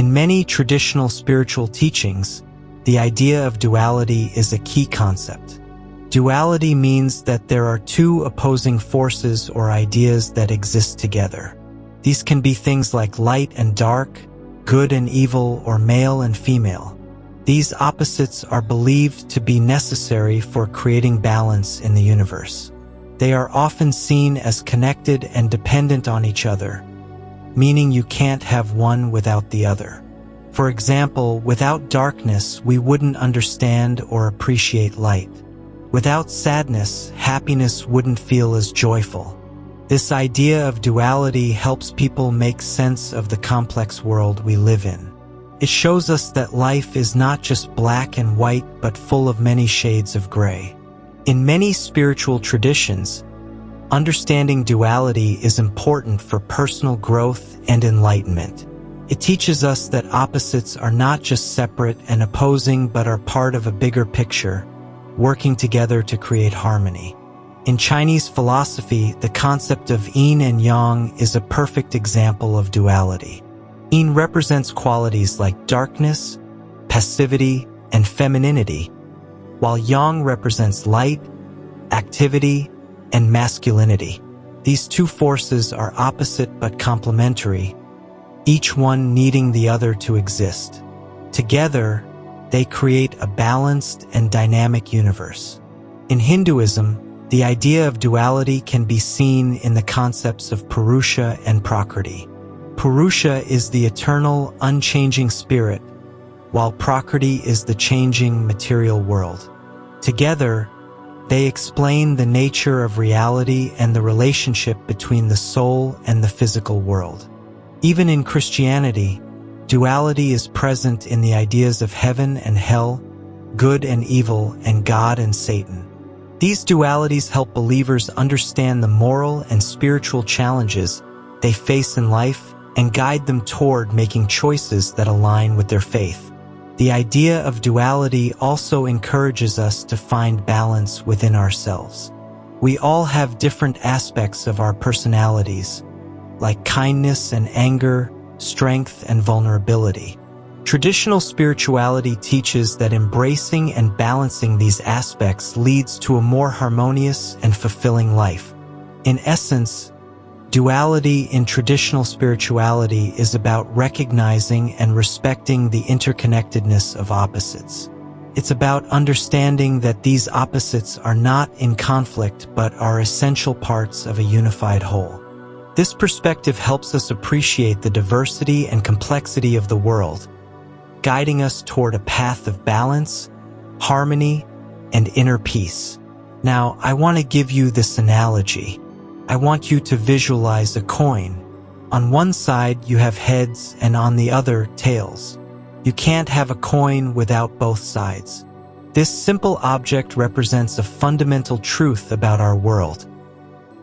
In many traditional spiritual teachings, the idea of duality is a key concept. Duality means that there are two opposing forces or ideas that exist together. These can be things like light and dark, good and evil, or male and female. These opposites are believed to be necessary for creating balance in the universe. They are often seen as connected and dependent on each other, meaning you can't have one without the other. For example, without darkness, we wouldn't understand or appreciate light. Without sadness, happiness wouldn't feel as joyful. This idea of duality helps people make sense of the complex world we live in. It shows us that life is not just black and white, but full of many shades of gray. In many spiritual traditions, understanding duality is important for personal growth and enlightenment. It teaches us that opposites are not just separate and opposing, but are part of a bigger picture, working together to create harmony. In Chinese philosophy, the concept of yin and yang is a perfect example of duality. Yin represents qualities like darkness, passivity, and femininity, while yang represents light, activity, and masculinity. These two forces are opposite but complementary, each one needing the other to exist. Together, they create a balanced and dynamic universe. In Hinduism, the idea of duality can be seen in the concepts of Purusha and Prakriti. Purusha is the eternal, unchanging spirit, while Prakriti is the changing material world. Together, they explain the nature of reality and the relationship between the soul and the physical world. Even in Christianity, duality is present in the ideas of heaven and hell, good and evil, and God and Satan. These dualities help believers understand the moral and spiritual challenges they face in life and guide them toward making choices that align with their faith. The idea of duality also encourages us to find balance within ourselves. We all have different aspects of our personalities, like kindness and anger, strength and vulnerability. Traditional spirituality teaches that embracing and balancing these aspects leads to a more harmonious and fulfilling life. In essence, duality in traditional spirituality is about recognizing and respecting the interconnectedness of opposites. It's about understanding that these opposites are not in conflict but are essential parts of a unified whole. This perspective helps us appreciate the diversity and complexity of the world, guiding us toward a path of balance, harmony, and inner peace. Now, I want to give you this analogy. I want you to visualize a coin. On one side, you have heads, and on the other, tails. You can't have a coin without both sides. This simple object represents a fundamental truth about our world.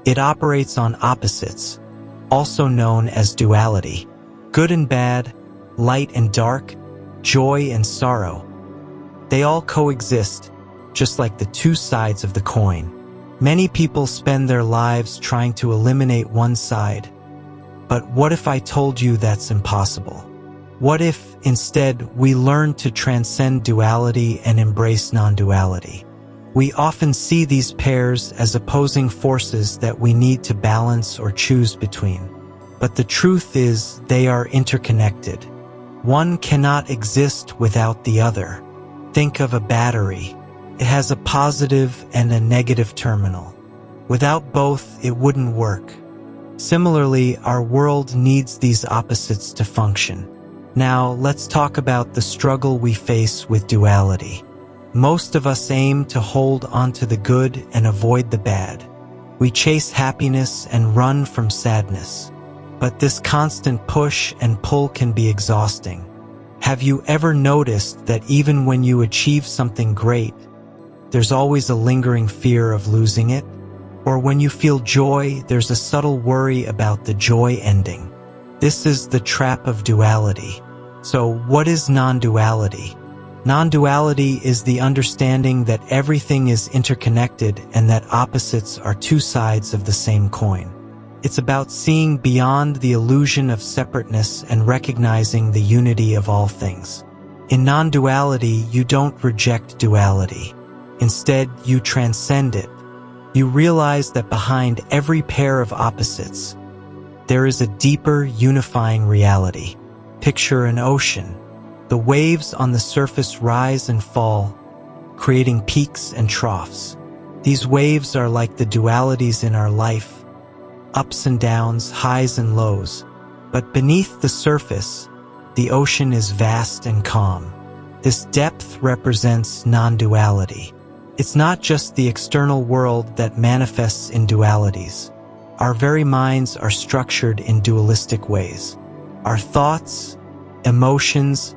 It operates on opposites, also known as duality. Good and bad, light and dark, joy and sorrow. They all coexist, just like the two sides of the coin. Many people spend their lives trying to eliminate one side. But what if I told you that's impossible? What if, instead, we learn to transcend duality and embrace non-duality? We often see these pairs as opposing forces that we need to balance or choose between. But the truth is, they are interconnected. One cannot exist without the other. Think of a battery. It has a positive and a negative terminal. Without both, it wouldn't work. Similarly, our world needs these opposites to function. Now, let's talk about the struggle we face with duality. Most of us aim to hold onto the good and avoid the bad. We chase happiness and run from sadness. But this constant push and pull can be exhausting. Have you ever noticed that even when you achieve something great, there's always a lingering fear of losing it? Or when you feel joy, there's a subtle worry about the joy ending. This is the trap of duality. So, what is non-duality? Non-duality is the understanding that everything is interconnected and that opposites are two sides of the same coin. It's about seeing beyond the illusion of separateness and recognizing the unity of all things. In non-duality, you don't reject duality. Instead, you transcend it. You realize that behind every pair of opposites, there is a deeper, unifying reality. Picture an ocean. The waves on the surface rise and fall, creating peaks and troughs. These waves are like the dualities in our life, ups and downs, highs and lows. But beneath the surface, the ocean is vast and calm. This depth represents non-duality. It's not just the external world that manifests in dualities. Our very minds are structured in dualistic ways. Our thoughts, emotions,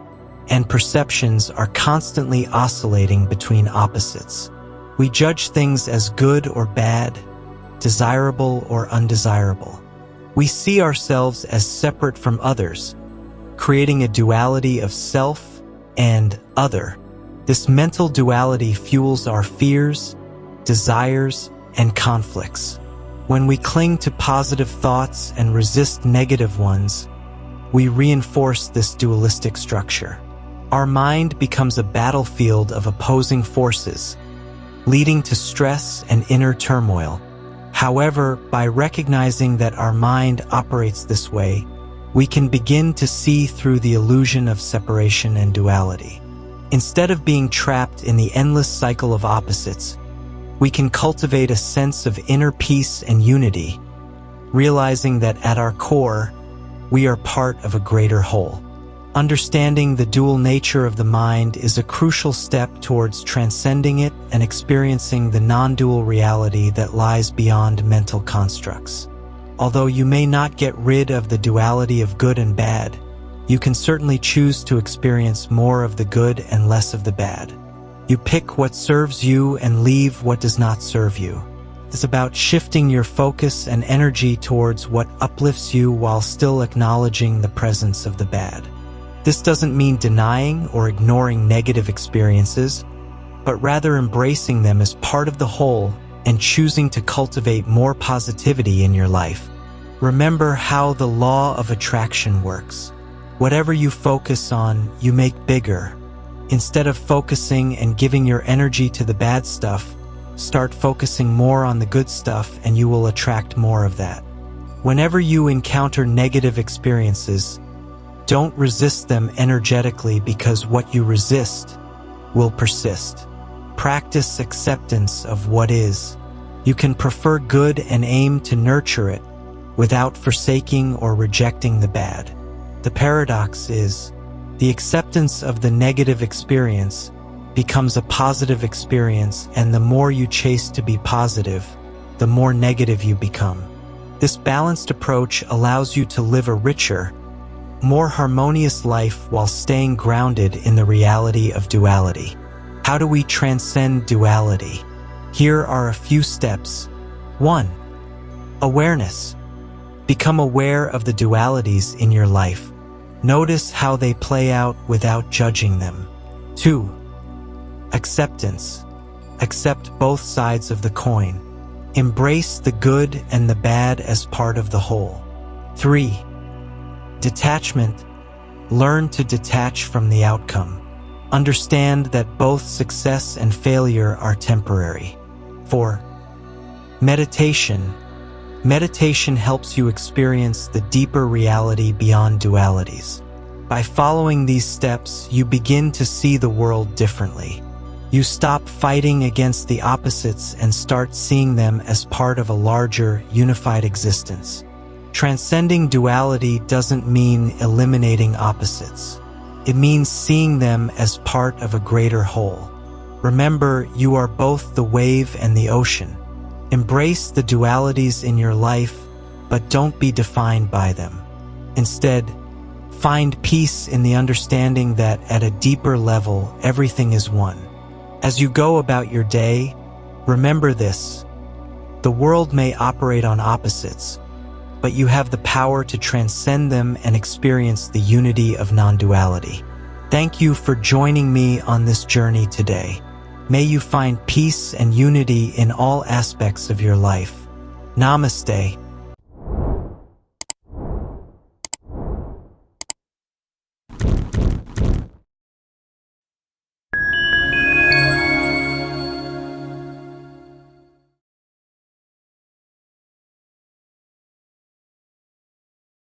and perceptions are constantly oscillating between opposites. We judge things as good or bad, desirable or undesirable. We see ourselves as separate from others, creating a duality of self and other. This mental duality fuels our fears, desires, and conflicts. When we cling to positive thoughts and resist negative ones, we reinforce this dualistic structure. Our mind becomes a battlefield of opposing forces, leading to stress and inner turmoil. However, by recognizing that our mind operates this way, we can begin to see through the illusion of separation and duality. Instead of being trapped in the endless cycle of opposites, we can cultivate a sense of inner peace and unity, realizing that at our core, we are part of a greater whole. Understanding the dual nature of the mind is a crucial step towards transcending it and experiencing the non-dual reality that lies beyond mental constructs. Although you may not get rid of the duality of good and bad, you can certainly choose to experience more of the good and less of the bad. You pick what serves you and leave what does not serve you. It's about shifting your focus and energy towards what uplifts you while still acknowledging the presence of the bad. This doesn't mean denying or ignoring negative experiences, but rather embracing them as part of the whole and choosing to cultivate more positivity in your life. Remember how the law of attraction works. Whatever you focus on, you make bigger. Instead of focusing and giving your energy to the bad stuff, start focusing more on the good stuff and you will attract more of that. Whenever you encounter negative experiences, don't resist them energetically because what you resist will persist. Practice acceptance of what is. You can prefer good and aim to nurture it without forsaking or rejecting the bad. The paradox is, the acceptance of the negative experience becomes a positive experience, and the more you chase to be positive, the more negative you become. This balanced approach allows you to live a richer, more harmonious life while staying grounded in the reality of duality. How do we transcend duality? Here are a few steps. 1. Awareness. Become aware of the dualities in your life. Notice how they play out without judging them. 2. Acceptance. Accept both sides of the coin. Embrace the good and the bad as part of the whole. 3. Detachment. Learn to detach from the outcome. Understand that both success and failure are temporary. 4. Meditation. Meditation helps you experience the deeper reality beyond dualities. By following these steps, you begin to see the world differently. You stop fighting against the opposites and start seeing them as part of a larger, unified existence. Transcending duality doesn't mean eliminating opposites. It means seeing them as part of a greater whole. Remember, you are both the wave and the ocean. Embrace the dualities in your life, but don't be defined by them. Instead, find peace in the understanding that at a deeper level, everything is one. As you go about your day, remember this: the world may operate on opposites, but you have the power to transcend them and experience the unity of non-duality. Thank you for joining me on this journey today. May you find peace and unity in all aspects of your life. Namaste.